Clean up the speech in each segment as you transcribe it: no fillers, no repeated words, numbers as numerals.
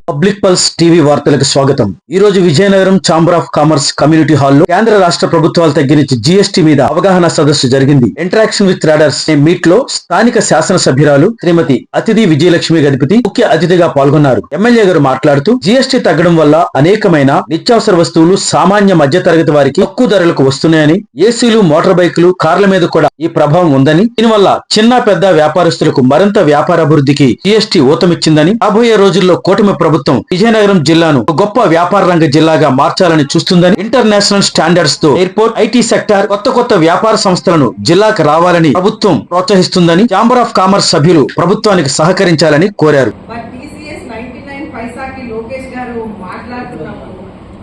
Public pulse TV వార్తలకు స్వాగతం. ఈ రోజు Vizianagaram chamber of commerce community హాల్లో కేంద్ర రాష్ట్ర ప్రభుత్వాలు తగ్గించి జీఎస్టీ మీద అవగాహన సదస్సు జరిగింది. ఇంటరాక్షన్ విత్ ట్రేడర్స్ మీట్ లో స్థానిక శాసనసభ్యురాలు శ్రీమతి అతిథి విజయలక్ష్మి గణపతి ముఖ్య అతిథిగా పాల్గొన్నారు. ఎమ్మెల్యే గారు మాట్లాడుతూ జీఎస్టీ తగ్గడం వల్ల అనేకమైన నిత్యావసర వస్తువులు సామాన్య మధ్య తరగతి వారికి తక్కువ ధరలకు వస్తున్నాయని, ఏసీలు, మోటార్ బైకులు, కార్ల మీద కూడా ఈ ప్రభావం ఉందని, దీనివల్ల చిన్న పెద్ద వ్యాపారస్తులకు మరింత వ్యాపార అభివృద్ధికి జీఎస్టీ ఊతమిచ్చిందని, రాబోయే రోజుల్లో కూటమి ప్రభుత్వం విజయనగరం జిల్లాను ఒక గొప్ప వ్యాపార రంగ జిల్లాగా మార్చాలని చూస్తుందని, ఇంటర్నేషనల్ స్టాండర్డ్స్ తో ఎయిర్పోర్ట్, ఐటీ సెక్టార్, కొత్త వ్యాపార సంస్థలను జిల్లాకు రావాలని ప్రభుత్వం ప్రోత్సహిస్తుందని, ఛాంబర్ ఆఫ్ కామర్స్ సభ్యులు ప్రభుత్వానికి సహకరించాలని కోరారు.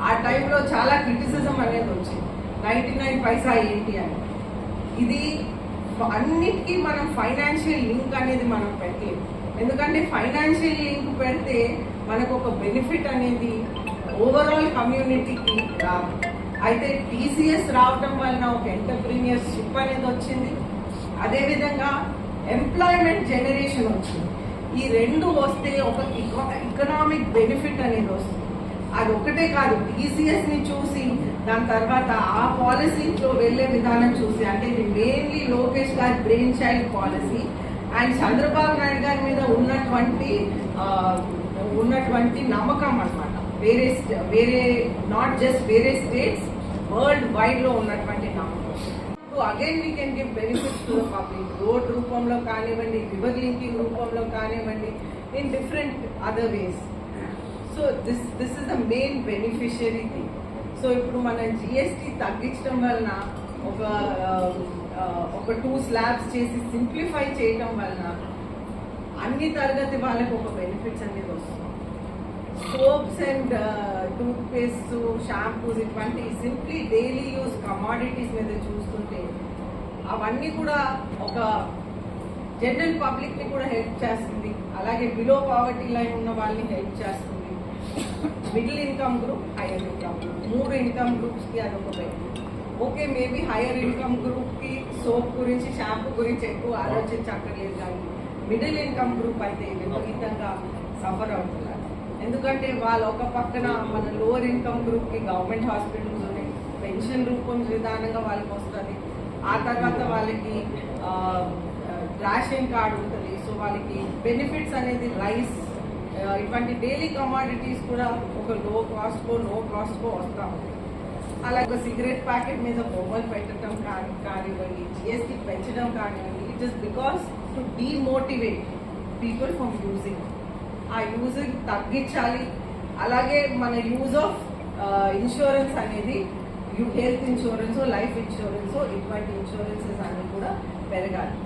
ఆ టైంలో చాలా క్రిటిసిజం అనేది వచ్చింది. 99 పైసా ఏంటి అని. ఇది అన్నిటికీ మనం ఫైనాన్షియల్ లింక్ అనేది మనం పెట్టలేము. ఎందుకంటే ఫైనాన్షియల్ లింక్ పెడితే మనకు ఒక బెనిఫిట్ అనేది ఓవరాల్ కమ్యూనిటీకి రాదు. అయితే టీసీఎస్ రావడం వలన ఒక ఎంటర్ప్రీనియర్షిప్ అనేది వచ్చింది. అదేవిధంగా ఎంప్లాయ్మెంట్ జనరేషన్ వచ్చింది. ఈ రెండు వస్తే ఒక ఎకనామిక్ బెనిఫిట్ అనేది వస్తుంది. అది ఒక్కటే కాదు, టీసీఎస్ ని చూసి దాని తర్వాత ఆ పాలసీలో వెళ్లే విధానం చూసి, అంటే ఇది మెయిన్లీ లోకేష్ గారి brain child policy and Chandrababu Naidu గారి మీద ఉన్నటువంటి నమ్మకం అన్నమాట. వేరే నాట్ జస్ట్ వేరే స్టేట్స్, వరల్డ్ వైడ్ లో ఉన్నటువంటి నమ్మకం. Again we can give benefits to the public. Road రూపంలో కానివ్వండి, రివర్ లింకింగ్ రూపంలో కానివ్వండి, in different other ways. So this is the main beneficiary thing. So ఇప్పుడు మనం జిఎస్టీ తగ్గించడం వలన ఒక 2 స్లాబ్స్ చేసి సింప్లిఫై చేయడం వలన అన్ని తరగతి వాళ్ళకి ఒక బెనిఫిట్స్ అనేది వస్తుంది. Soaps and toothpaste, shampoos, ఇటువంటి సింప్లీ డైలీ యూజ్ కమాడిటీస్ మీద చూస్తుంటే అవన్నీ కూడా ఒక జనరల్ పబ్లిక్ ని కూడా హెల్ప్ చేస్తుంది. అలాగే బిలో పావర్టీ లైన్ ఉన్న వాళ్ళని హెల్ప్ చేస్తుంది. Middle income group, hire income group, 3 income groups కి అదొక benefit. Okay, maybe hire income group కి సోప్ గురించి, షాంపూ గురించి ఎక్కువ ఆలోచించక్కర్లేదు. కానీ మిడిల్ ఇన్కమ్ గ్రూప్ అయితే విపరీతంగా సఫర్ అవుతున్నారు. ఎందుకంటే వాళ్ళు ఒక పక్కన మన లోవర్ ఇన్కమ్ గ్రూప్ కి గవర్నమెంట్ హాస్పిటల్స్ ఉన్నాయి, పెన్షన్ రూపం విధానంగా వాళ్ళకి వస్తుంది. ఆ తర్వాత వాళ్ళకి రేషన్ కార్డు ఉంటుంది. సో వాళ్ళకి బెనిఫిట్స్ అనేది రైస్, ఇటువంటి డైలీ కమాడిటీస్ కూడా ఒక నో కాస్ట్కో వస్తూ ఉంటాయి. అలాగే ఒక సిగరెట్ ప్యాకెట్ మీద బొమ్మలు పెట్టడం కానివ్వండి, జిఎస్టీ పెంచడం కానివ్వండి, it is because to demotivate people from using. ఆ యూజింగ్ తగ్గించాలి. అలాగే మన యూజ్ ఆఫ్ ఇన్సూరెన్స్ అనేది హెల్త్ ఇన్సూరెన్స్, లైఫ్ ఇన్సూరెన్స్, ఇటువంటి ఇన్సూరెన్సెస్ అన్ని కూడా పెరగాలి.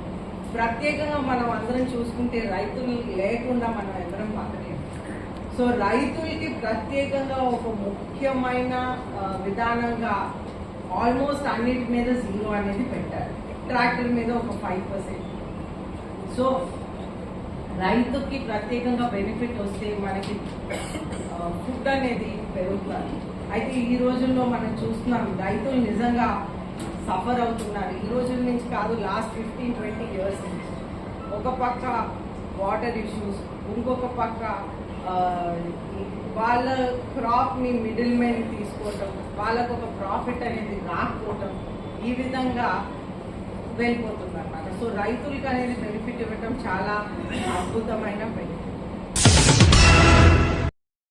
ప్రత్యేకంగా మనం అందరం చూసుకుంటే రైతులు లేకుండా మనం అందరం బతకలేము. సో రైతులకి ప్రత్యేకంగా ఒక ముఖ్యమైన విధానంగా ఆల్మోస్ట్ అన్నిటి మీద 0 అనేది పెట్టారు. ట్రాక్టర్ మీద ఒక 5%. సో రైతుకి ప్రత్యేకంగా బెనిఫిట్ వస్తే మనకి ఫుడ్ అనేది పెరుగుతుంది. అయితే ఈ రోజుల్లో మనం చూస్తున్నాం రైతులు నిజంగా సఫర్ అవుతున్నారు. ఈ రోజుల నుంచి కాదు, లాస్ట్ 15-20 ఇయర్స్ నుంచి. ఒక పక్క వాటర్ ఇష్యూస్, ఇంకొక పక్క వాళ్ళ క్రాప్ని మిడిల్ మెన్ తీసుకోవటం, వాళ్ళకు ఒక ప్రాఫిట్ అనేది రాకపోవటం, ఈ విధంగా వెళ్ళిపోతుంది అన్నమాట. సో రైతులకు అనేది బెనిఫిట్ ఇవ్వటం చాలా అద్భుతమైన బెనిఫిట్.